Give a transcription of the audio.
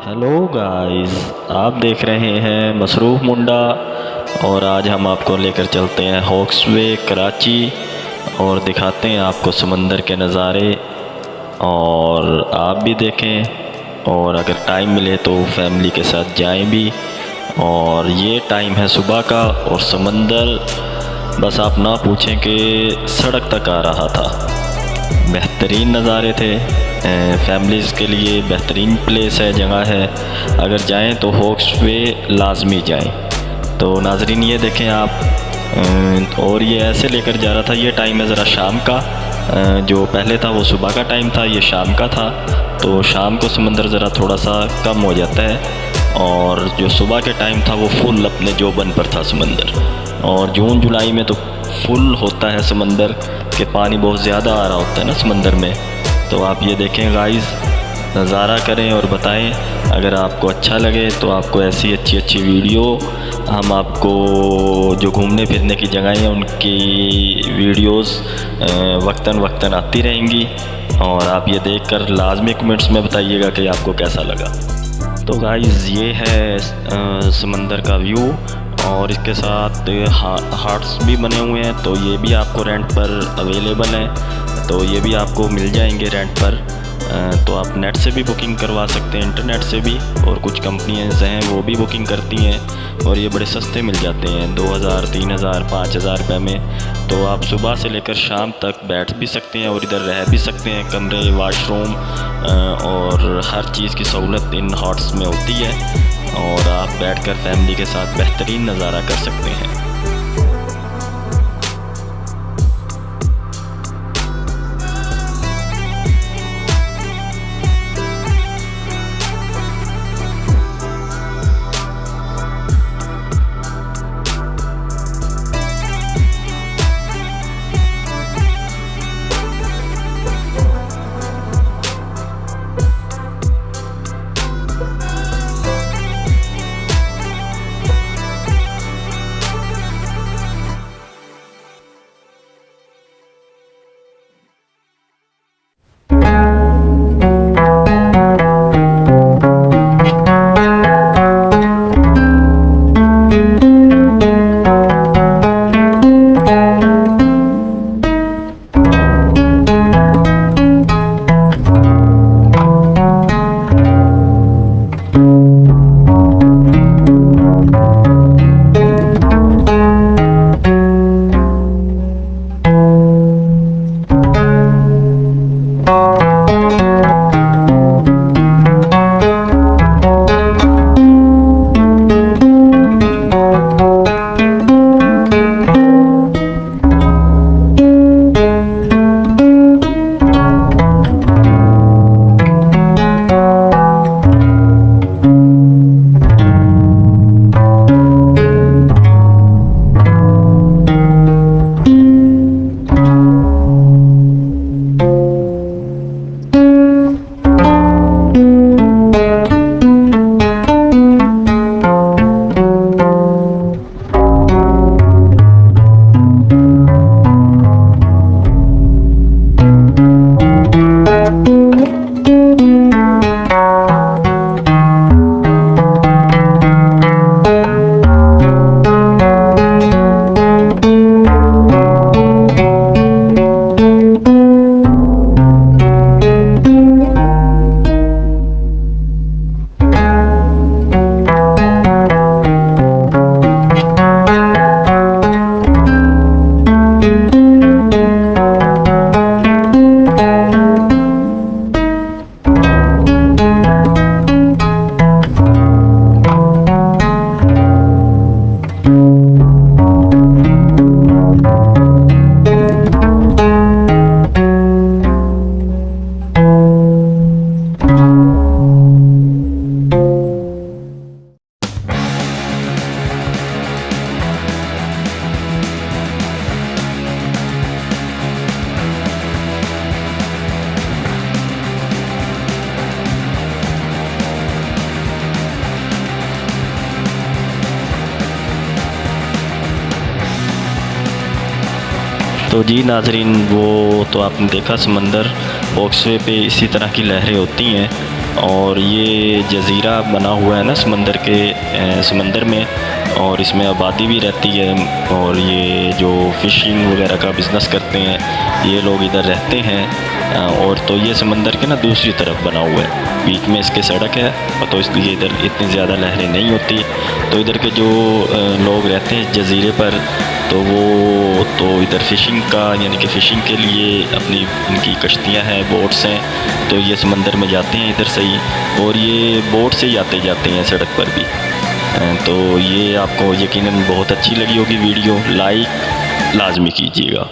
Hello guys, आप देख रहे हैं मसरूफ़ मुंडा। और आज हम आपको लेकर चलते हैं हॉक्सवे कराची और दिखाते हैं आपको समंदर के नज़ारे। और आप भी देखें और अगर टाइम मिले तो फैमिली के साथ जाएं भी। और ये टाइम है सुबह का और समंदर बस आप ना पूछें कि सड़क तक आ रहा था। बेहतरीन नज़ारे थे। फैमिलीज़ के लिए बेहतरीन प्लेस है, जगह है। अगर जाएं तो हॉक्सवे लाजमी जाएं। तो नाजरीन ये देखें आप, और ये ऐसे लेकर जा रहा था। ये टाइम है ज़रा शाम का, जो पहले था वो सुबह का टाइम था, ये शाम का था। तो शाम को समंदर ज़रा थोड़ा सा कम हो जाता है और जो सुबह के टाइम था वो फुल अपने जोबन पर था समंदर। और जून जुलाई में तो फुल होता है समंदर कि पानी बहुत ज़्यादा आ रहा होता है ना समंदर में। तो आप ये देखें गाइस, नज़ारा करें और बताएं। अगर आपको अच्छा लगे तो आपको ऐसी अच्छी अच्छी वीडियो हम आपको जो घूमने फिरने की जगहें हैं उनकी वीडियोस वक्तन वक्तन आती रहेंगी। और आप ये देखकर लाजमी कमेंट्स में बताइएगा कि आपको कैसा लगा। तो गाइस ये है समंदर का व्यू और इसके साथ हार्ट्स भी बने हुए हैं। तो ये भी आपको रेंट पर अवेलेबल हैं, तो ये भी आपको मिल जाएंगे रेंट पर। तो आप नेट से भी बुकिंग करवा सकते हैं, इंटरनेट से भी। और कुछ कंपनियां हैं वो भी बुकिंग करती हैं और ये बड़े सस्ते मिल जाते हैं, 2000, 3000, 5000 रुपये में। तो आप सुबह से लेकर शाम तक बैठ भी सकते हैं और इधर रह भी सकते हैं। कमरे, वाशरूम और हर चीज़ की सहूलत इन हॉट्स में होती है और आप बैठकर फैमिली के साथ बेहतरीन नज़ारा कर सकते हैं। तो जी नाजरीन, वो तो आपने देखा समंदर, हॉक्सवे पे इसी तरह की लहरें होती हैं। और ये जज़ीरा बना हुआ है ना समंदर में, और इसमें आबादी भी रहती है। और ये जो फ़िशिंग वगैरह का बिज़नेस करते हैं ये लोग इधर रहते हैं। और तो ये समंदर के ना दूसरी तरफ बना हुआ है, बीच में इसके सड़क है, तो इसलिए इधर इतनी ज़्यादा लहरें नहीं होती। तो इधर के जो लोग रहते हैं जज़ीरे पर, तो वो तो इधर फ़िशिंग का यानी कि फ़िशिंग के लिए अपनी इनकी कश्तियाँ हैं, बोट्स हैं, तो ये समंदर में जाते हैं इधर से ही, और ये बोट से ही आते जाते हैं सड़क पर भी। तो ये आपको यकीनन बहुत अच्छी लगी होगी वीडियो, लाइक लाजमी कीजिएगा।